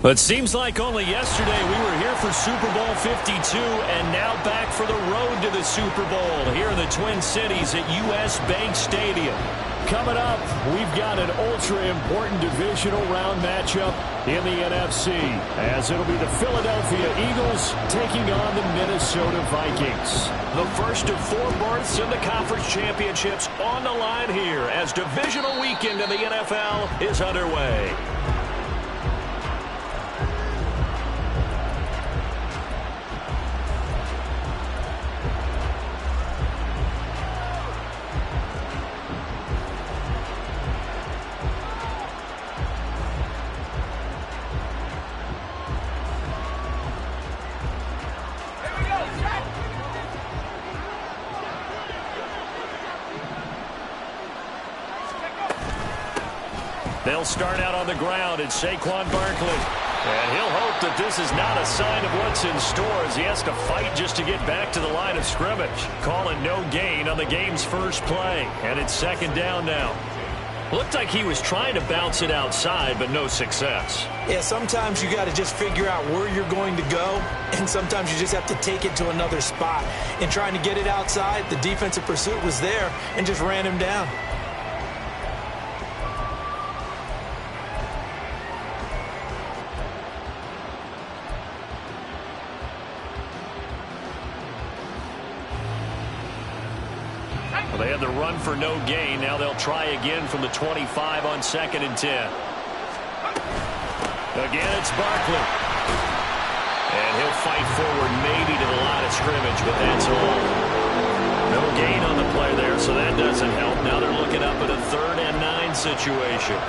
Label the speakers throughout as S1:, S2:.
S1: But it seems like only yesterday we were here for Super Bowl 52 and now back for the road to the Super Bowl here in the Twin Cities at US Bank Stadium. Coming up, we've got an ultra-important divisional round matchup in the NFC, as it'll be the Philadelphia Eagles taking on the Minnesota Vikings. The first of 4 berths in the conference championships on the line here as divisional weekend in the NFL is underway. They'll start out on the ground at Saquon Barkley. And he'll hope that this is not a sign of what's in store as he has to fight just to get back to the line of scrimmage. Calling no gain on the game's first play. And it's second down now. Looked like he was trying to bounce it outside, but no success.
S2: Yeah, sometimes you got to just figure out where you're going to go, and sometimes you just have to take it to another spot. In trying to get it outside, the defensive pursuit was there and just ran him down.
S1: They had the run for no gain. Now they'll try again from the 25 on 2nd and 10. Again, it's Barkley. And he'll fight forward maybe to the line of scrimmage, but that's all. No gain on the play there, so that doesn't help. Now they're looking up at a 3rd and 9 situation.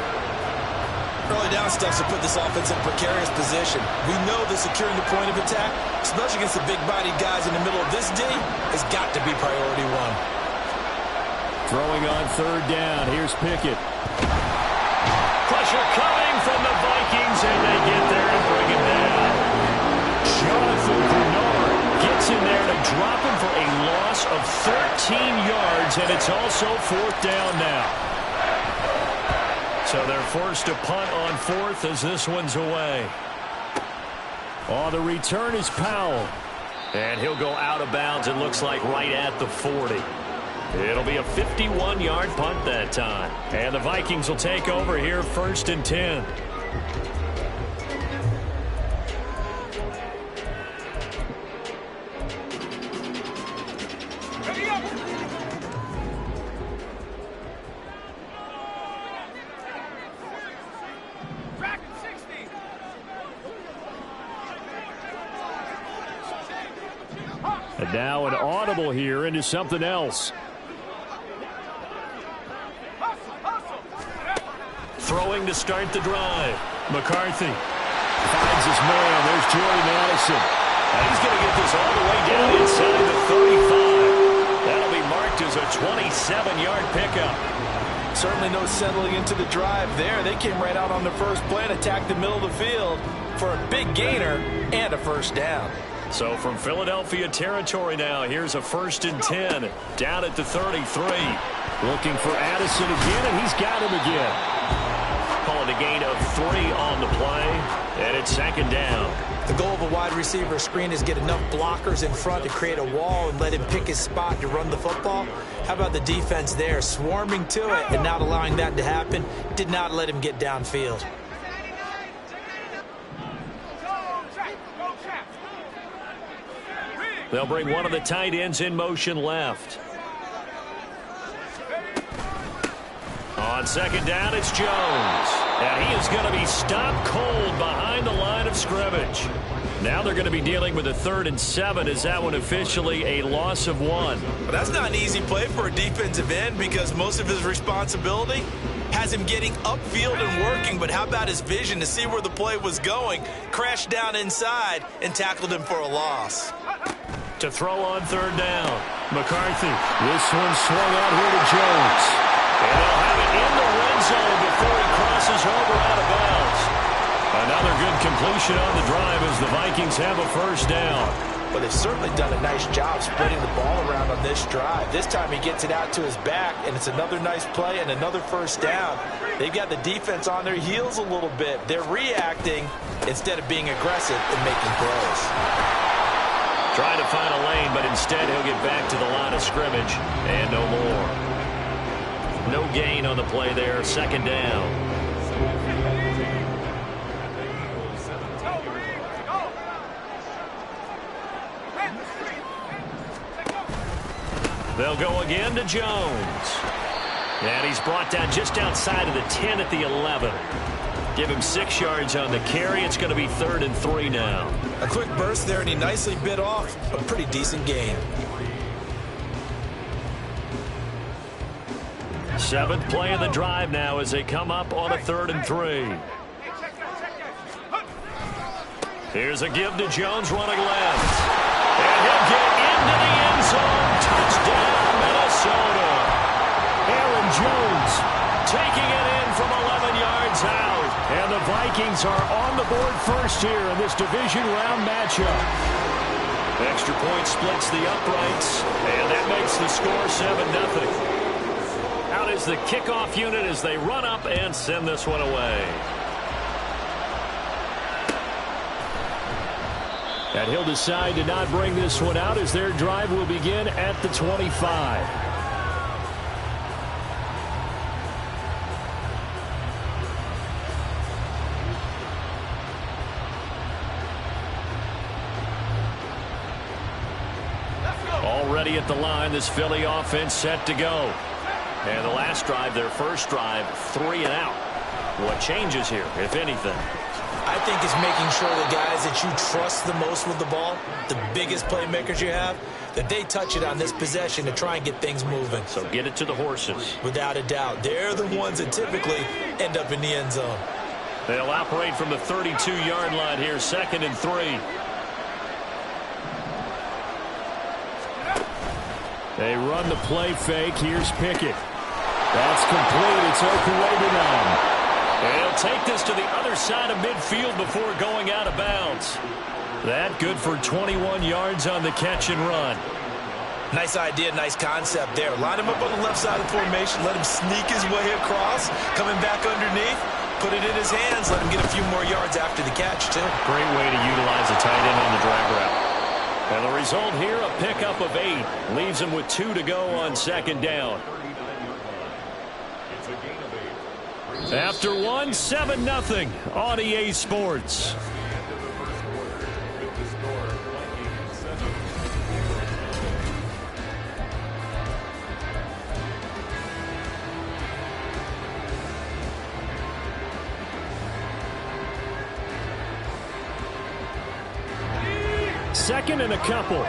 S2: Early down steps to put this offense in a precarious position. We know that securing the point of attack, especially against the big-bodied guys in the middle of this D, has got to be priority 1.
S1: Throwing on 3rd down. Here's Pickett. Pressure coming from the Vikings, and they get there and bring him down. Jonathan Bernard gets in there to drop him for a loss of 13 yards, and it's also 4th down now. So they're forced to punt on 4th as this one's away. Oh, the return is Powell. And he'll go out of bounds, it looks like right at the 40. It'll be a 51-yard punt that time. And the Vikings will take over here 1st and 10. And now an audible here into something else. Throwing to start the drive. McCarthy finds his man. There's Jordy Madison. And he's going to get this all the way down inside the 35. That'll be marked as a 27-yard pickup.
S2: Certainly no settling into the drive there. They came right out on the first play and attacked the middle of the field for a big gainer and a 1st down.
S1: So from Philadelphia territory now, here's a 1st and 10 down at the 33. Looking for Addison again, and he's got him again. Calling a gain of 3 on the play, and it's 2nd down.
S2: The goal of a wide receiver screen is get enough blockers in front to create a wall and let him pick his spot to run the football. How about the defense there, swarming to it and not allowing that to happen? Did not let him get downfield.
S1: They'll bring one of the tight ends in motion left. On 2nd down, it's Jones. And he is going to be stopped cold behind the line of scrimmage. Now they're going to be dealing with a 3rd and 7. Is that one officially a loss of 1?
S2: Well, that's not an easy play for a defensive end because most of his responsibility has him getting upfield and working. But how about his vision to see where the play was going? Crashed down inside and tackled him for a loss.
S1: To throw on 3rd down. McCarthy. This one swung out here to Jones. And they'll have it in the red zone before he crosses over out of bounds. Another good completion on the drive as the Vikings have a 1st down.
S2: but they've certainly done a nice job spreading the ball around on this drive. This time he gets it out to his back, and it's another nice play and another first down. They've got the defense on their heels a little bit. They're reacting instead of being aggressive and making plays.
S1: Trying to find a lane, but instead he'll get back to the line of scrimmage and no more. No gain on the play there, second down. They'll go again to Jones. And he's brought down just outside of the 10 at the 11. Give him 6 yards on the carry. It's going to be 3rd and 3 now.
S2: A quick burst there, and he nicely bit off a pretty decent gain.
S1: 7th play of the drive now as they come up on a 3rd and 3. Here's a give to Jones running left. And he'll get into the end zone. Touchdown, Minnesota. Aaron Jones taking it in from 11 yards out. And the Vikings are on the board first here in this division round matchup. Extra point splits the uprights, and that makes the score 7-0. Out is the kickoff unit as they run up and send this one away. And he'll decide to not bring this one out as their drive will begin at the 25. Already at the line, this Philly offense set to go. And the last drive, their first drive, 3 and out. What changes here, if anything?
S2: I think it's making sure the guys that you trust the most with the ball, the biggest playmakers you have, that they touch it on this possession to try and get things moving.
S1: So get it to the horses.
S2: Without a doubt. They're the ones that typically end up in the end zone.
S1: They'll operate from the 32-yard line here, 2nd and 3. They run the play fake. Here's Pickett. That's complete. It's Okuwebunam. They'll take this to the other side of midfield before going out of bounds. That good for 21 yards on the catch and run.
S2: Nice idea, nice concept there. Line him up on the left side of the formation. Let him sneak his way across. Coming back underneath. Put it in his hands. Let him get a few more yards after the catch, too.
S1: Great way to utilize a tight end on the drag route. And the result here, a pickup of 8. Leaves him with 2 to go on 2nd down. After 1, 7-0 on EA Sports. Second and a couple.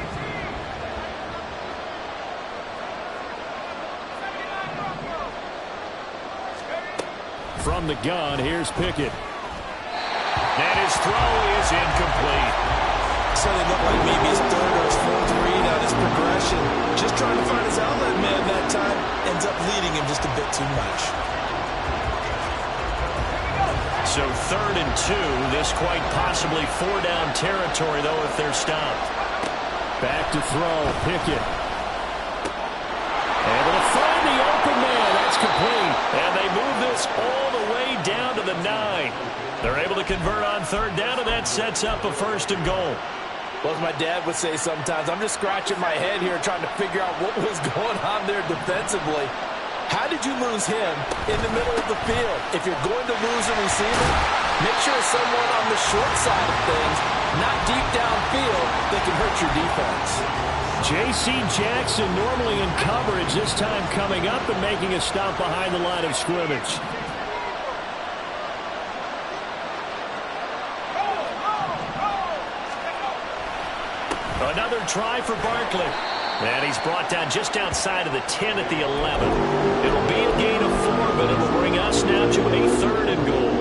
S1: From the gun, here's Pickett. And his throw is incomplete.
S2: So they look like maybe his 3rd or his 4th read on his progression. Just trying to find his outlet man that time. Ends up leading him just a bit too much.
S1: So 3rd and 2. This quite possibly 4-down territory, though, if they're stopped. Back to throw, Pickett. Able to find the open man. That's complete. And they move this all the way down to the 9. They're able to convert on 3rd down, and that sets up a 1st and goal.
S2: Well, as my dad would say sometimes, I'm just scratching my head here trying to figure out what was going on there defensively. How did you lose him in the middle of the field? If you're going to lose a receiver, make sure it's someone on the short side of things, not deep downfield, that can hurt your defense.
S1: J.C. Jackson normally in coverage, this time coming up and making a stop behind the line of scrimmage. Another try for Barkley. And he's brought down just outside of the 10 at the 11. It'll be a gain of 4, but it'll bring us now to a 3rd and goal.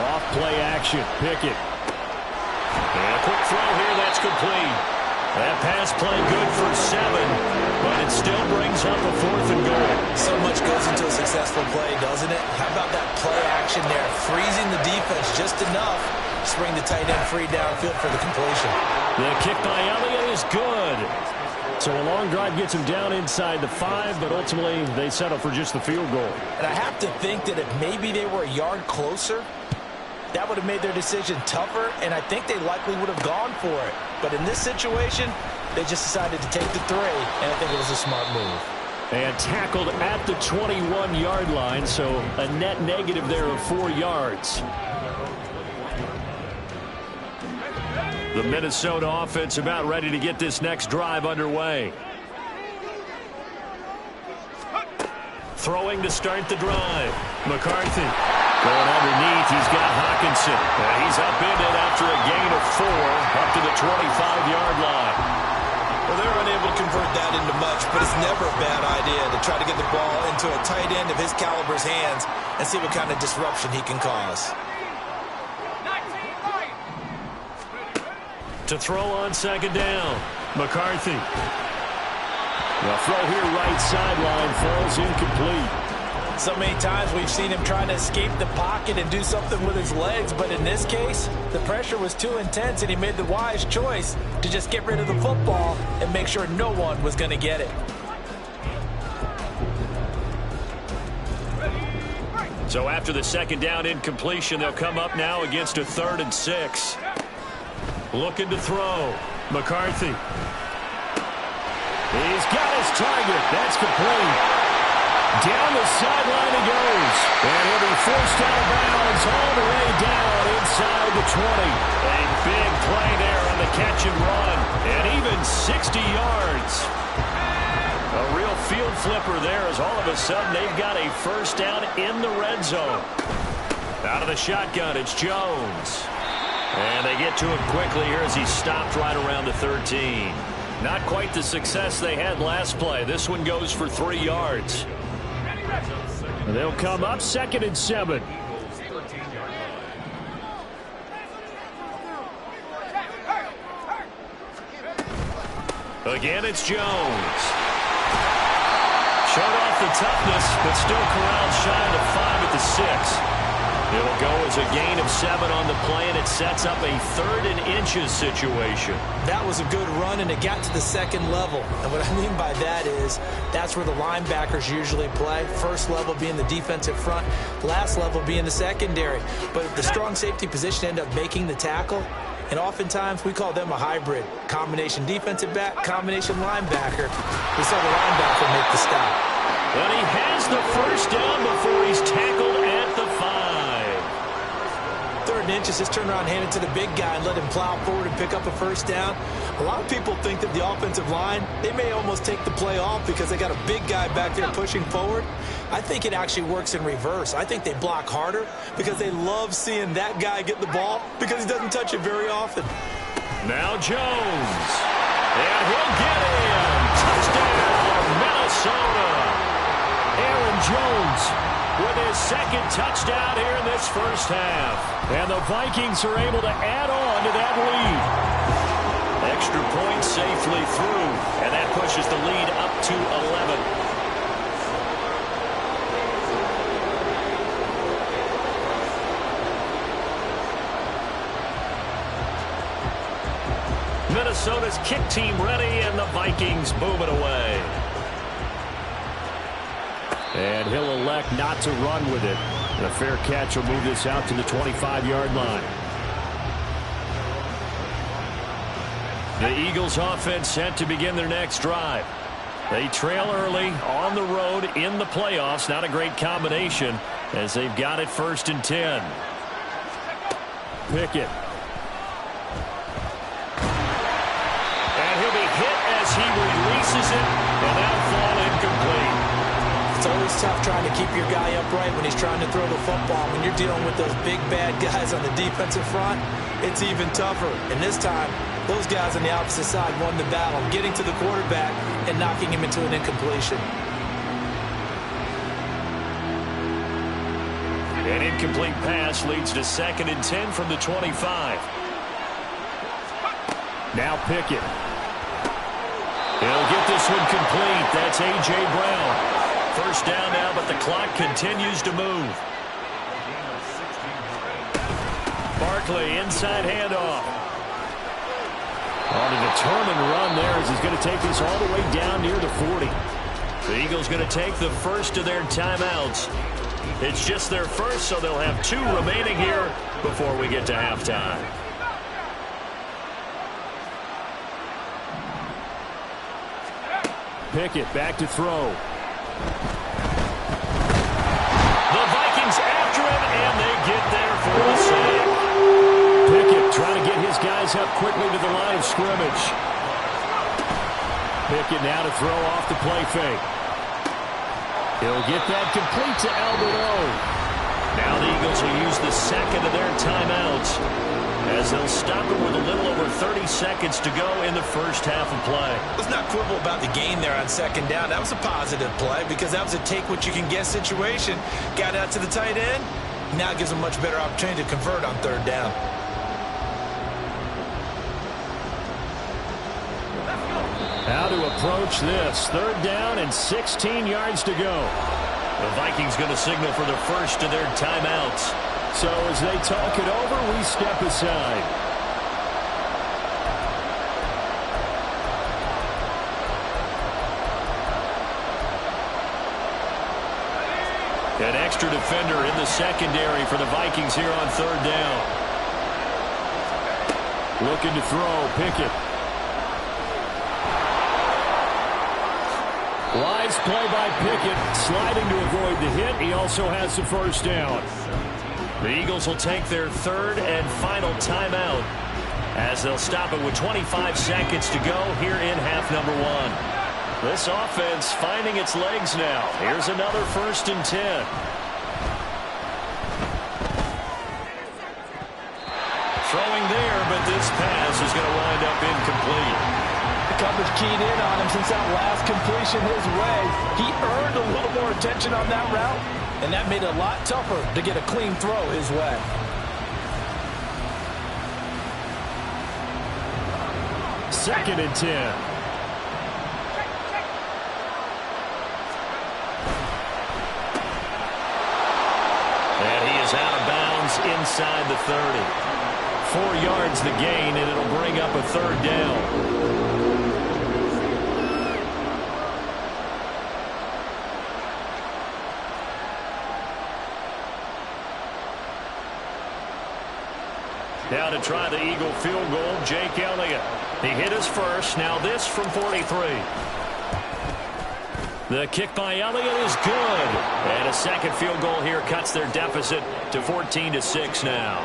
S1: Off play action, Pickett. And a quick throw here, that's complete. That pass play good for 7, but it still brings up a 4th and goal.
S2: So much goes into a successful play, doesn't it? How about that play action there? Freezing the defense just enough to bring the tight end free downfield for the completion.
S1: The kick by Elliott is good. So a long drive gets him down inside the 5, but ultimately they settle for just the field goal.
S2: And I have to think that if maybe they were a yard closer, that would have made their decision tougher, and I think they likely would have gone for it. But in this situation, they just decided to take the 3, and I think it was a smart move.
S1: And tackled at the 21-yard line, so a net negative there of 4 yards. The Minnesota offense about ready to get this next drive underway. Throwing to start the drive. McCarthy going underneath. He's got Hockenson. And he's up in it after a gain of 4 up to the 25-yard line.
S2: Well, they're unable to convert that into much, but it's never a bad idea to try to get the ball into a tight end of his caliber's hands and see what kind of disruption he can cause.
S1: To throw on 2nd down. McCarthy. The throw here right sideline falls incomplete.
S2: So many times we've seen him trying to escape the pocket and do something with his legs, but in this case, the pressure was too intense and he made the wise choice to just get rid of the football and make sure no one was going to get it.
S1: So after the 2nd down incompletion, they'll come up now against a 3rd and 6. Looking to throw. McCarthy. He's got his target. That's complete. Down the sideline he goes. And he'll be forced out of bounds all the way down inside the 20. A big play there on the catch and run. And even 60 yards. A real field flipper there as all of a sudden they've got a 1st down in the red zone. Out of the shotgun, it's Jones. And they get to him quickly here as he stopped right around the 13. Not quite the success they had last play. This one goes for 3 yards. They'll come up 2nd and 7. Again, it's Jones. Showed off the toughness, but still corralled shy of the 5 at the 6. It'll go as a gain of 7 on the play, and it sets up a 3rd and inches situation.
S2: That was a good run, and it got to the 2nd level. And what I mean by that is that's where the linebackers usually play. 1st level being the defensive front, last level being the secondary. But the strong safety position ended up making the tackle, and oftentimes we call them a hybrid. Combination defensive back, combination linebacker. We saw the linebacker make the stop.
S1: But he has the 1st down before he's tackled at the 5.
S2: 3rd and inches, just turn around, hand it to the big guy and let him plow forward and pick up a 1st down. A lot of people think that the offensive line, they may almost take the play off because they got a big guy back there pushing forward. I think it actually works in reverse. I think they block harder because they love seeing that guy get the ball because he doesn't touch it very often.
S1: Now Jones. And he'll get him. Touchdown, Minnesota. Aaron Jones with his 2nd touchdown here in this 1st half. And the Vikings are able to add on to that lead. Extra point safely through, and that pushes the lead up to 11. Minnesota's kick team ready, and the Vikings boom it away. And he'll elect not to run with it. And a fair catch will move this out to the 25-yard line. The Eagles offense set to begin their next drive. They trail early on the road in the playoffs. Not a great combination as they've got it 1st and 10. Pickett. And he'll be hit as he releases it, and that'll fall incomplete.
S2: It's always tough trying to keep your guy upright when he's trying to throw the football. When you're dealing with those big, bad guys on the defensive front, it's even tougher. And this time, those guys on the opposite side won the battle, getting to the quarterback and knocking him into an incompletion.
S1: An incomplete pass leads to 2nd and 10 from the 25. Now Pickett. It's A.J. Brown. First down now, but the clock continues to move. Barkley, inside handoff. On a determined run there as he's going to take this all the way down near the 40. The Eagles going to take the first of their timeouts. It's just their first, so they'll have 2 remaining here before we get to halftime. Pickett back to throw. The Vikings after him, and they get there for the sack. Pickett trying to get his guys up quickly to the line of scrimmage. Pickett now to throw off the play fake. He'll get that complete to Albert O. Now the Eagles will use the second of their timeouts as they'll stop it with a little over 30 seconds to go in the first half of play.
S2: Let's not quibble about the gain there on second down. That was a positive play because that was a take-what-you-can-get situation. Got out to the tight end. Now it gives them a much better opportunity to convert on third down.
S1: How to approach this. Third down and 16 yards to go. The Vikings going to signal for the first of their timeouts. So as they talk it over, we step aside. An extra defender in the secondary for the Vikings here on third down. Looking to throw, Pickett. Wise play by Pickett, sliding to avoid the hit. He also has the first down. The Eagles will take their third and final timeout as they'll stop it with 25 seconds to go here in half number 1. This offense finding its legs now. Here's another 1st and 10. Throwing there, but this pass is going to wind up incomplete.
S3: The coverage keyed in on him since that last completion his way. He earned a little more attention on that route, and that made it a lot tougher to get a clean throw his way.
S1: Second and 10. And he is out of bounds inside the 30. 4 yards the gain, and it'll bring up a third down. Now to try the Eagle field goal, Jake Elliott. He hit his first. Now this from 43. The kick by Elliott is good. And a second field goal here cuts their deficit to 14-6 now.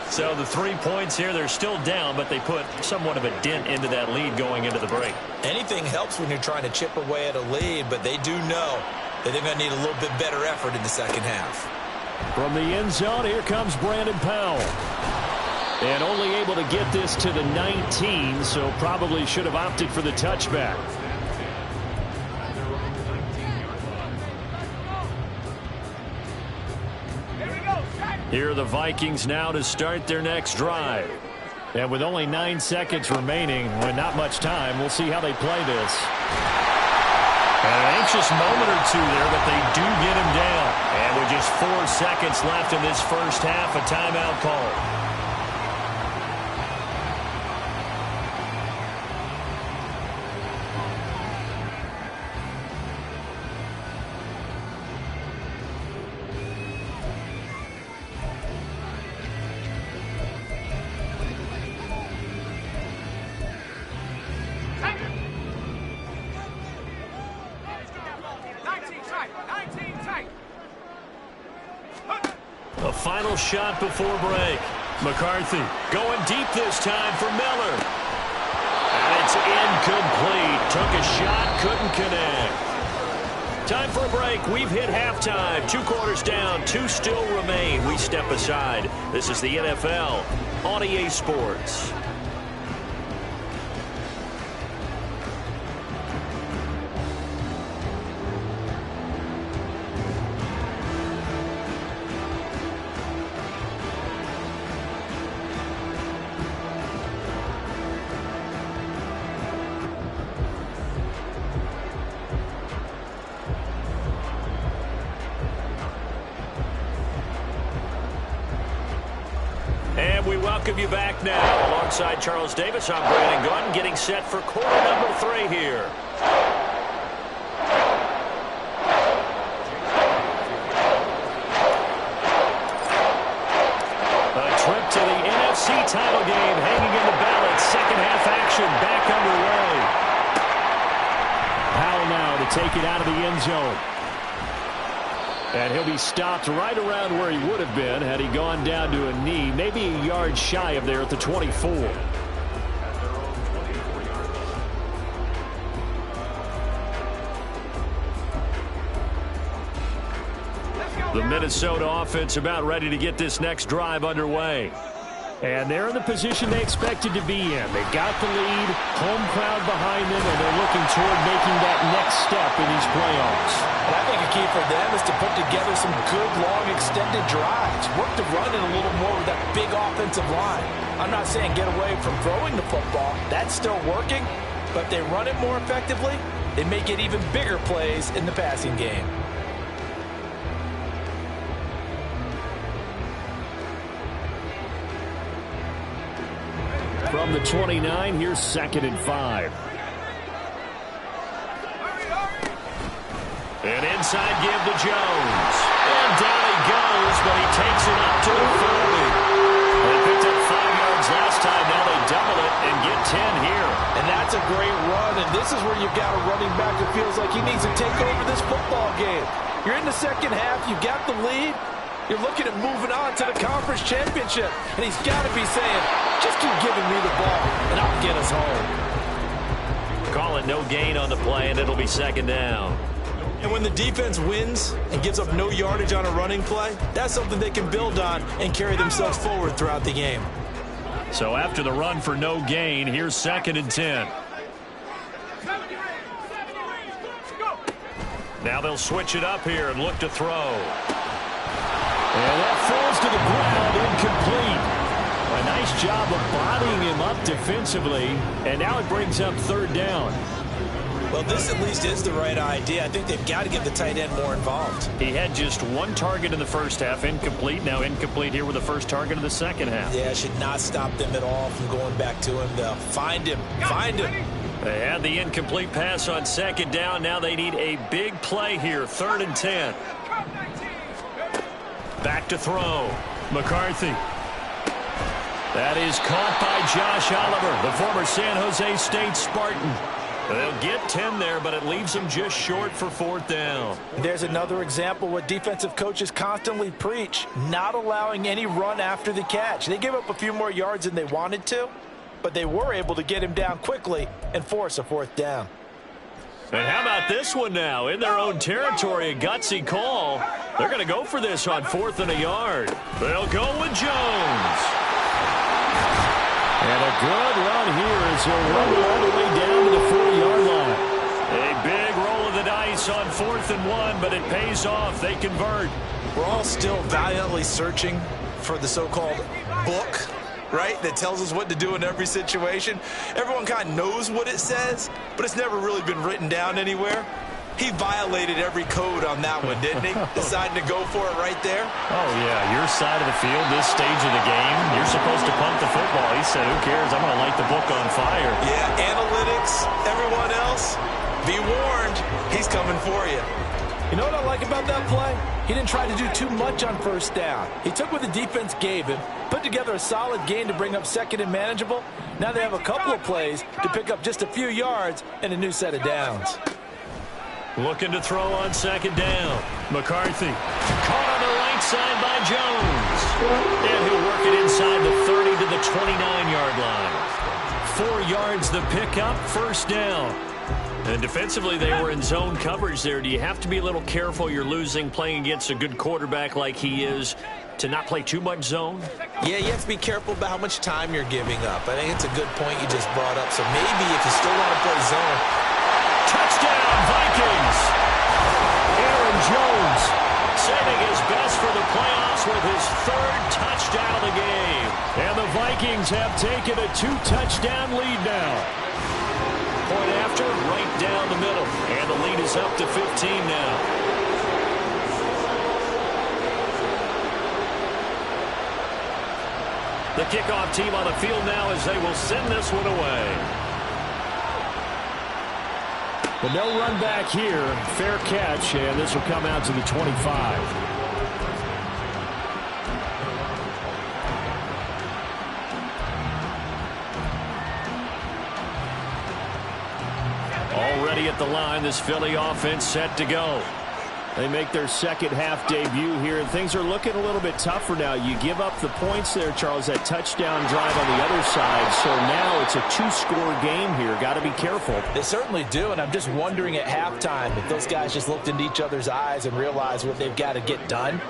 S1: So the 3 points here, they're still down, but they put somewhat of a dent into that lead going into the break.
S2: Anything helps when you're trying to chip away at a lead, but they do know that they're going to need a little bit better effort in the second half.
S1: From the end zone, here comes Brandon Powell. And only able to get this to the 19, so probably should have opted for the touchback. Here are the Vikings now to start their next drive. And with only 9 seconds remaining, with not much time, we'll see how they play this. And an anxious moment or two there, but they do get him down. And with just 4 seconds left in this first half, a timeout call. A final shot before break. McCarthy going deep this time for Miller. And it's incomplete. Took a shot, couldn't connect. Time for a break. We've hit halftime. 2 quarters down, 2 still remain. We step aside. This is the NFL on EA Sports. welcome you back now. Alongside Charles Davis, I'm Brandon Gunn, getting set for quarter number 3 here. A trip to the NFC title game hanging in the balance. Second half action back underway. Powell now to take it out of the end zone. And he'll be stopped right around where he would have been had he gone down to a knee, maybe a yard shy of there at the 24. The Minnesota offense about ready to get this next drive underway. And they're in the position they expected to be in. They got the lead, home crowd behind them, and they're looking toward making that next step in these playoffs.
S3: And I think a key for them is to put together some good, long, extended drives. Work the run in a little more with that big offensive line. I'm not saying get away from throwing the football. That's still working. But if they run it more effectively, they may get even bigger plays in the passing game.
S1: From the 29, here's 2nd and 5. And inside give to Jones. And down he goes, but he takes it up to the 40. They picked up 5 yards last time. Now they double it and get 10 here.
S3: And that's a great run, and this is where you've got a running back who feels like he needs to take over this football game. You're in the second half. You got the lead. You're looking at moving on to the conference championship. And he's got to be saying, just keep giving me the ball, and I'll get us home.
S1: Call it no gain on the play, and it'll be 2nd down.
S2: And when the defense wins and gives up no yardage on a running play, that's something they can build on and carry themselves forward throughout the game.
S1: So after the run for no gain, here's 2nd and 10. Now they'll switch it up here and look to throw. And that falls to the ground, incomplete. A nice job of bodying him up defensively, and now it brings up 3rd down.
S2: Well, this at least is the right idea. I think they've got to get the tight end more involved.
S1: He had just 1 target in the first half, incomplete. Now incomplete here with the first target of the second half.
S2: Yeah, it should not stop them at all from going back to him. They'll find him. Find him.
S1: They had the incomplete pass on 2nd down. Now they need a big play here, 3rd and 10. Back to throw. McCarthy. That is caught by Josh Oliver, the former San Jose State Spartan. They'll get 10 there, but it leaves them just short for 4th down.
S3: There's another example what defensive coaches constantly preach, not allowing any run after the catch. They gave up a few more yards than they wanted to, but they were able to get him down quickly and force a 4th down.
S1: And how about this one now? In their own territory, a gutsy call. They're going to go for this on 4th and a yard. They'll go with Jones. And a good run here as he'll run all the way down to the 4-yard line. A big roll of the dice on 4th and 1, but it pays off. They convert.
S2: We're all still valiantly searching for the so-called book, right, that tells us what to do in every situation. Everyone kind of knows what it says, but it's never really been written down anywhere. He violated every code on that one, didn't he? Deciding to go for it right there.
S1: Oh, yeah, your side of the field, this stage of the game, you're supposed to punt the football. He said, who cares? I'm going to light the book on fire.
S2: Yeah, analytics, everyone else, be warned, he's coming for you.
S3: You know what I like about that play? He didn't try to do too much on 1st down. He took what the defense gave him, put together a solid gain to bring up 2nd and manageable. Now they have a couple of plays to pick up just a few yards and a new set of downs.
S1: Looking to throw on 2nd down. McCarthy caught on the right side by Jones. And he'll work it inside the 30 to the 29-yard line. 4 yards the pickup, 1st down. And defensively, they were in zone coverage there. Do you have to be a little careful? You're losing playing against a good quarterback like he is to not play too much zone?
S2: Yeah, you have to be careful about how much time you're giving up. I think it's a good point you just brought up. So maybe if you still want to play zone.
S1: Touchdown, Vikings! Aaron Jones saving his best for the playoffs with his 3rd touchdown of the game. And the Vikings have taken a 2-touchdown lead now. Point after, right down the middle. And the lead is up to 15 now. The kickoff team on the field now as they will send this one away. But no run back here. Fair catch, and this will come out to the 25. Already at the line, this Philly offense set to go. They make their second half debut here, and things are looking a little bit tougher now. You give up the points there, Charles, that touchdown drive on the other side. So now it's a two-score game here. Got to be careful.
S3: They certainly do, and I'm just wondering at halftime if those guys just looked into each other's eyes and realized what they've got to get done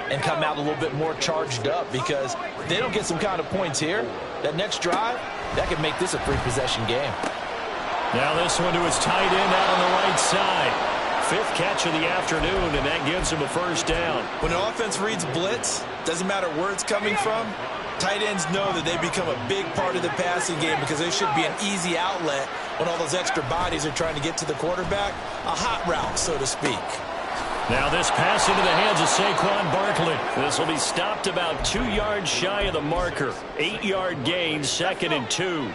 S3: and come out a little bit more charged up, because if they don't get some kind of points here, that next drive, that could make this a three-possession game.
S1: Now this one to his tight end out on the right side. Fifth catch of the afternoon, and that gives him a first down.
S2: When an offense reads blitz, doesn't matter where it's coming from, tight ends know that they become a big part of the passing game because they should be an easy outlet when all those extra bodies are trying to get to the quarterback. A hot route, so to speak.
S1: Now this pass into the hands of Saquon Barkley. This will be stopped about 2 yards shy of the marker. 8-yard gain, 2nd and 2.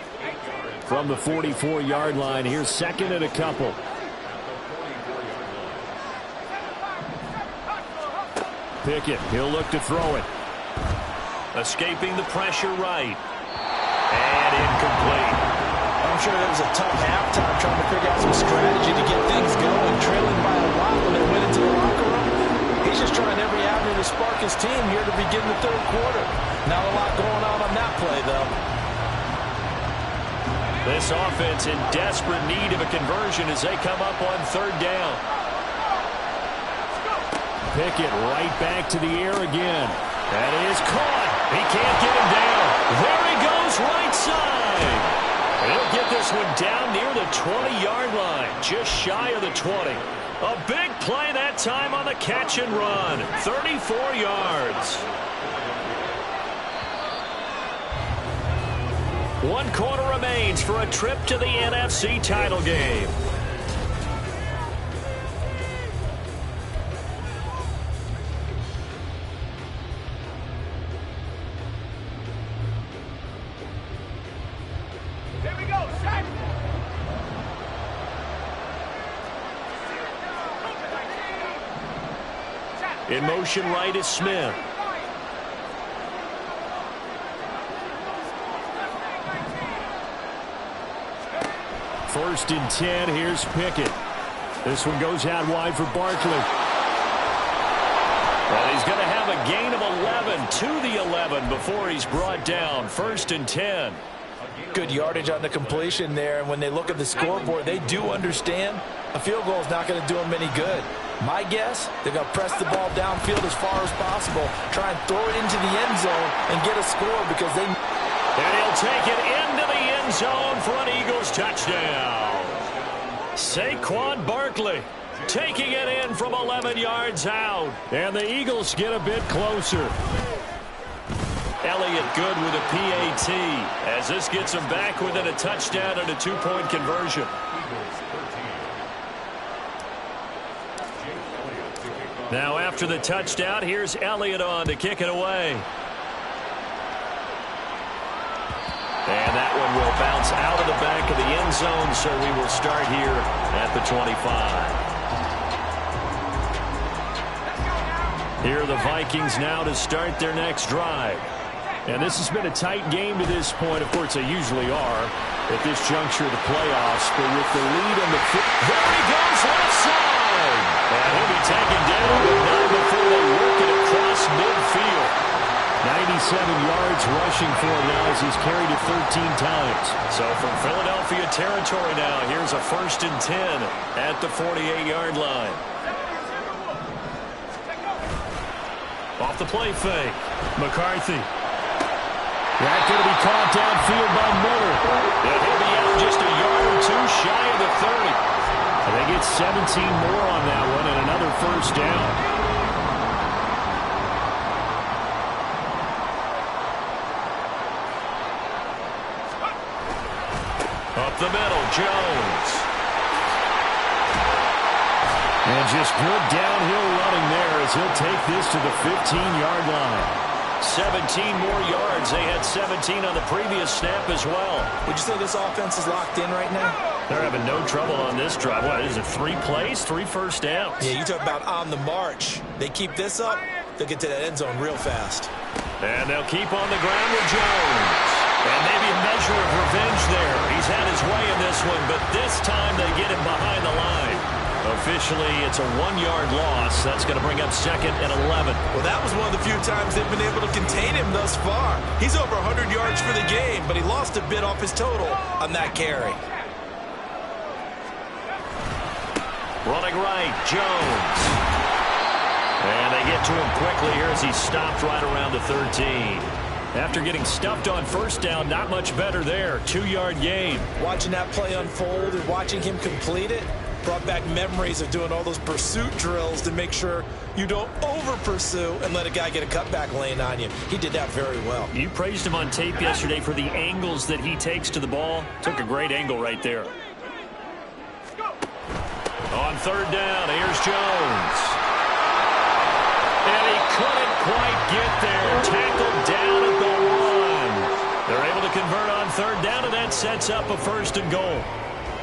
S1: From the 44-yard line, here's 2nd and a couple. Pickett, he'll look to throw it. Escaping the pressure right. And incomplete.
S3: I'm sure that was a tough halftime trying to figure out some strategy to get things going. Trailing by a lot when they went into the locker room. He's just trying every avenue to spark his team here to begin the third quarter. Not a lot going on that play, though.
S1: This offense in desperate need of a conversion as they come up on third down. Pickett right back to the air again. That is caught. He can't get him down. There he goes, right side. He'll get this one down near the 20-yard line, just shy of the 20. A big play that time on the catch and run. 34 yards. 1 quarter remains for a trip to the NFC title game. In motion right is Smith. First and 10, here's Pickett. This one goes out wide for Barkley. Well, he's going to have a gain of 11 to the 11 before he's brought down. First and 10.
S3: Good yardage on the completion there, and when they look at the scoreboard, they do understand a field goal is not going to do them any good. My guess, they're going to press the ball downfield as far as possible, try and throw it into the end zone and get a score because they...
S1: And he'll take it into the end zone for an Eagles touchdown. Saquon Barkley taking it in from 11 yards out. And the Eagles get a bit closer. Elliott good with a PAT as this gets him back within a touchdown and a 2-point conversion. Now after the touchdown, here's Elliott on to kick it away. And that one will bounce out of the back of the end zone, so we will start here at the 25. Here are the Vikings now to start their next drive. And this has been a tight game to this point. Of course, they usually are at this juncture of the playoffs. But with the lead on the field, there he goes, left side. And he'll be taken down, but not before they work it across midfield. 97 yards rushing for him now as he's carried it 13 times. So from Philadelphia territory now, here's a first and 10 at the 48-yard line. Off the play fake. McCarthy. That's going to be caught downfield by Miller. And he'll be out just a yard or two shy of the 30. And they get 17 more on that one and another first down. Up the middle, Jones. And just good downhill running there as he'll take this to the 15-yard line. 17 more yards. They had 17 on the previous snap as well.
S2: Would you say this offense is locked in right now?
S1: They're having no trouble on this drive. What is it, 3 plays, 3 first downs?
S2: Yeah, you talk about on the march. They keep this up, they'll get to that end zone real fast.
S1: And they'll keep on the ground with Jones. And maybe a measure of revenge there. He's had his way in this one, but this time they get him behind the line. Officially, it's a 1-yard loss. That's going to bring up 2nd and 11.
S2: Well, that was one of the few times they've been able to contain him thus far. He's over 100 yards for the game, but he lost a bit off his total on that carry.
S1: Running right, Jones. And they get to him quickly here as he's stopped right around the 13. After getting stuffed on first down, not much better there. 2-yard gain.
S2: Watching that play unfold and watching him complete it brought back memories of doing all those pursuit drills to make sure you don't over-pursue and let a guy get a cutback lane on you. He did that very well.
S1: You praised him on tape yesterday for the angles that he takes to the ball. Took a great angle right there. On third down, here's Jones. And he couldn't quite get there. Tackled down at the 1. They're able to convert on third down, and that sets up a 1st and goal.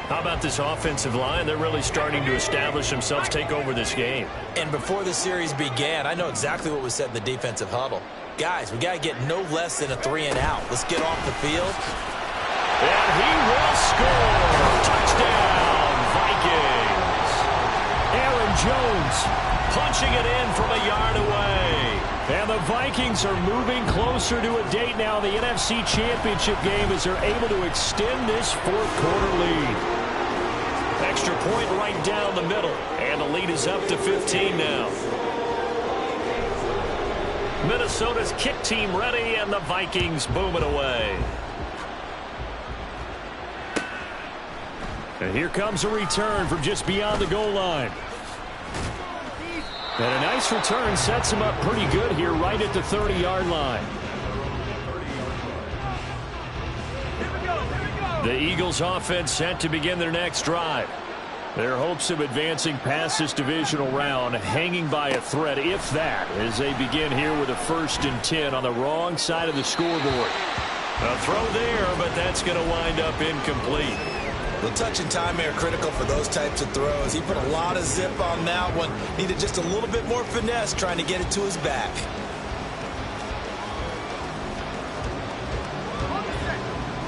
S1: How about this offensive line? They're really starting to establish themselves, take over this game.
S2: And before the series began, I know exactly what was said in the defensive huddle. Guys, we got to get no less than a 3 and out. Let's get off the field.
S1: And he will score. Touchdown, Vikings. Aaron Jones punching it in from a yard away. And the Vikings are moving closer to a date now in the NFC Championship game as they're able to extend this 4th quarter lead. Extra point right down the middle. And the lead is up to 15 now. Minnesota's kick team ready, and the Vikings boom it away. And here comes a return from just beyond the goal line. And a nice return sets him up pretty good here right at the 30-yard line. The Eagles offense set to begin their next drive. Their hopes of advancing past this divisional round hanging by a thread, if that, as they begin here with a 1st and 10 on the wrong side of the scoreboard. A throw there, but that's going to wind up incomplete.
S2: The touch and time are critical for those types of throws. He put a lot of zip on that one. Needed just a little bit more finesse trying to get it to his back.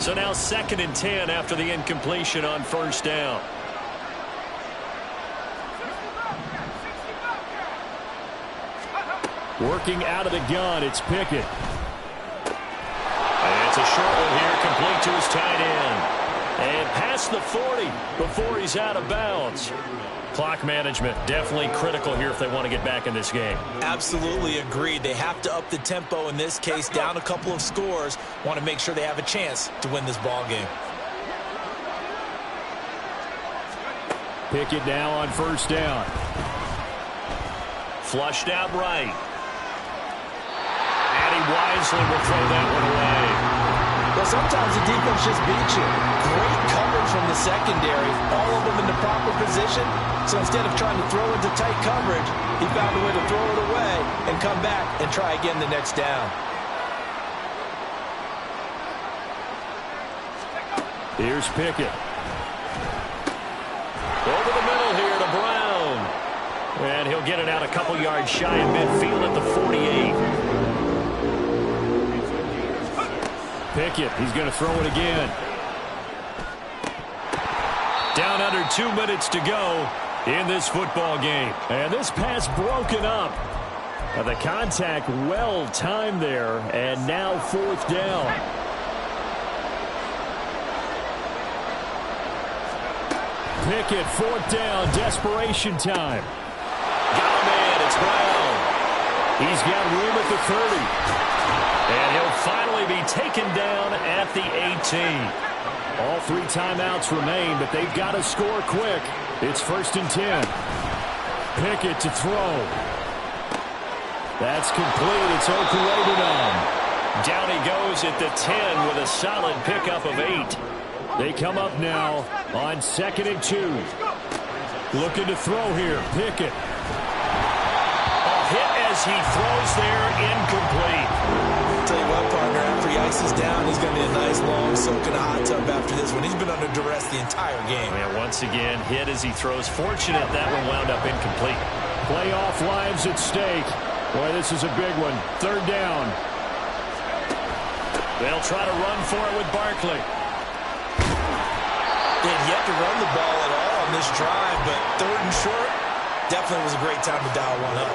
S1: So now 2nd and 10 after the incompletion on first down. Working out of the gun, it's Pickett. And it's a short one here, complete to his tight end. And past the 40 before he's out of bounds. Clock management definitely critical here if they want to get back in this game.
S2: Absolutely agreed. They have to up the tempo in this case, down a couple of scores. Want to make sure they have a chance to win this ball game.
S1: Pickett now on first down. Flushed out right. And he wisely will throw that one away.
S2: Well, sometimes the defense just beats you. Great coverage from the secondary. All of them in the proper position. So instead of trying to throw into tight coverage, he found a way to throw it away and come back and try again the next down.
S1: Here's Pickett. Over the middle here to Brown. And he'll get it out a couple yards shy of midfield at the 48. Pickett, he's going to throw it again. Down under 2 minutes to go in this football game. And this pass broken up. The contact well timed there, and now 4th down. Pickett, 4th down, desperation time. Got a man, it's Brown. He's got room at the 30. And he'll finally be taken down at the 18. All 3 timeouts remain, but they've got to score quick. It's 1st and 10. Pickett to throw. That's complete. It's Okurebunom. Down he goes at the 10 with a solid pickup of 8. They come up now on 2nd and 2. Looking to throw here. Pickett. A hit as as he throws there incomplete.
S2: I'll tell you what, partner, after he ices down, he's going to be a nice, long soak in a hot tub after this one. He's been under duress the entire game.
S1: And once again, hit as he throws. Fortunate that one wound up incomplete.
S4: Playoff lives at stake. Boy, this is a big one. Third down.
S1: They'll try to run for it with Barkley.
S2: They had yet to run the ball at all on this drive, but third and short definitely was a great time to dial one up.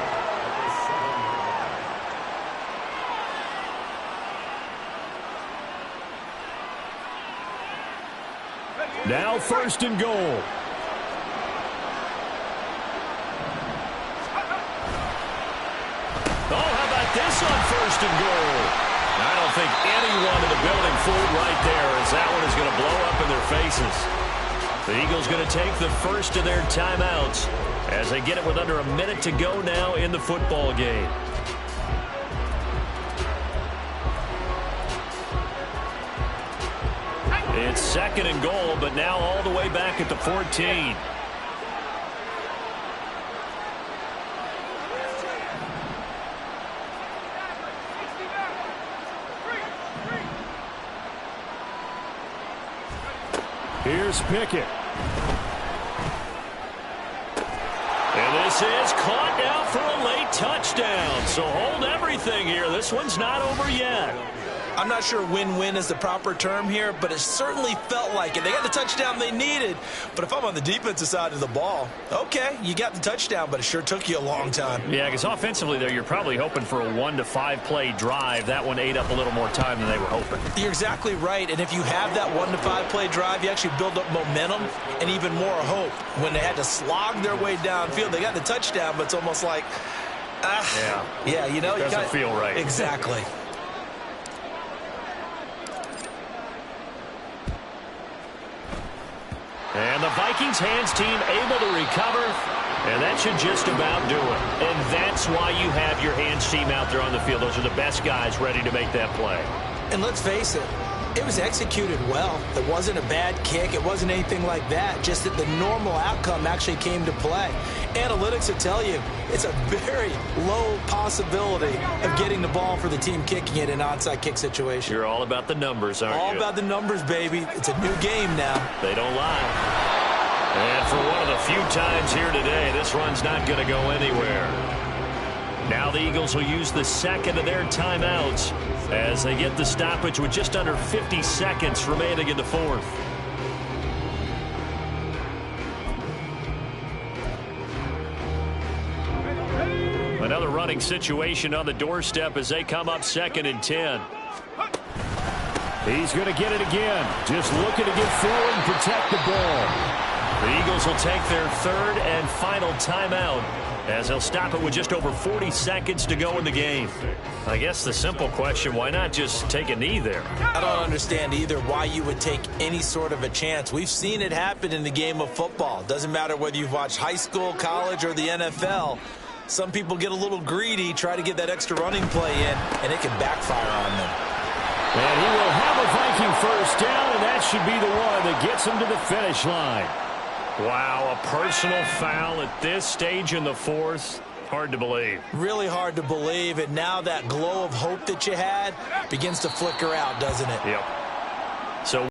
S4: Now first and goal.
S1: Oh, how about this on first and goal? I don't think anyone in the building fooled right there, as that one is going to blow up in their faces. The Eagles going to take the first of their timeouts as they get it with under a minute to go now in the football game. It's second and goal, but now all the way back at the 14.
S4: Here's Pickett.
S1: And this is caught now for a late touchdown. So hold everything here. This one's not over yet.
S2: I'm not sure win-win is the proper term here, but it certainly felt like it. They got the touchdown they needed, but if I'm on the defensive side of the ball, okay, you got the touchdown, but it sure took you a long time.
S1: Yeah, because offensively there, you're probably hoping for a 1 to 5 play drive. That one ate up a little more time than they were hoping.
S2: You're exactly right, and if you have that 1 to 5 play drive, you actually build up momentum and even more hope. When they had to slog their way downfield, they got the touchdown, but it's almost like, yeah, you know,
S1: doesn't feel right.
S2: Exactly.
S1: And the Vikings hands team able to recover, and that should just about do it. And that's why you have your hands team out there on the field. Those are the best guys ready to make that play.
S2: And let's face it, it was executed well. It wasn't a bad kick. It wasn't anything like that. Just that the normal outcome actually came to play. Analytics will tell you it's a very low possibility of getting the ball for the team kicking it in an onside kick situation.
S1: You're all about the numbers, aren't you?
S2: All about the numbers, baby. It's a new game now.
S1: They don't lie. And for one of the few times here today, this run's not going to go anywhere. Now the Eagles will use the second of their timeouts as they get the stoppage with just under 50 seconds remaining in the fourth. Another running situation on the doorstep as they come up 2nd and 10.
S4: He's going to get it again. Just looking to get forward and protect the ball.
S1: The Eagles will take their third and final timeout as they'll stop it with just over 40 seconds to go in the game. I guess the simple question, why not just take a knee there?
S2: I don't understand either why you would take any sort of a chance. We've seen it happen in the game of football. Doesn't matter whether you've watched high school, college, or the NFL. Some people get a little greedy, try to get that extra running play in, and it can backfire on them.
S4: And he will have a Viking first down, and that should be the one that gets him to the finish line.
S1: Wow, a personal foul at this stage in the fourth. Hard to believe.
S2: Really hard to believe, and now that glow of hope that you had begins to flicker out, doesn't it?
S1: Yep.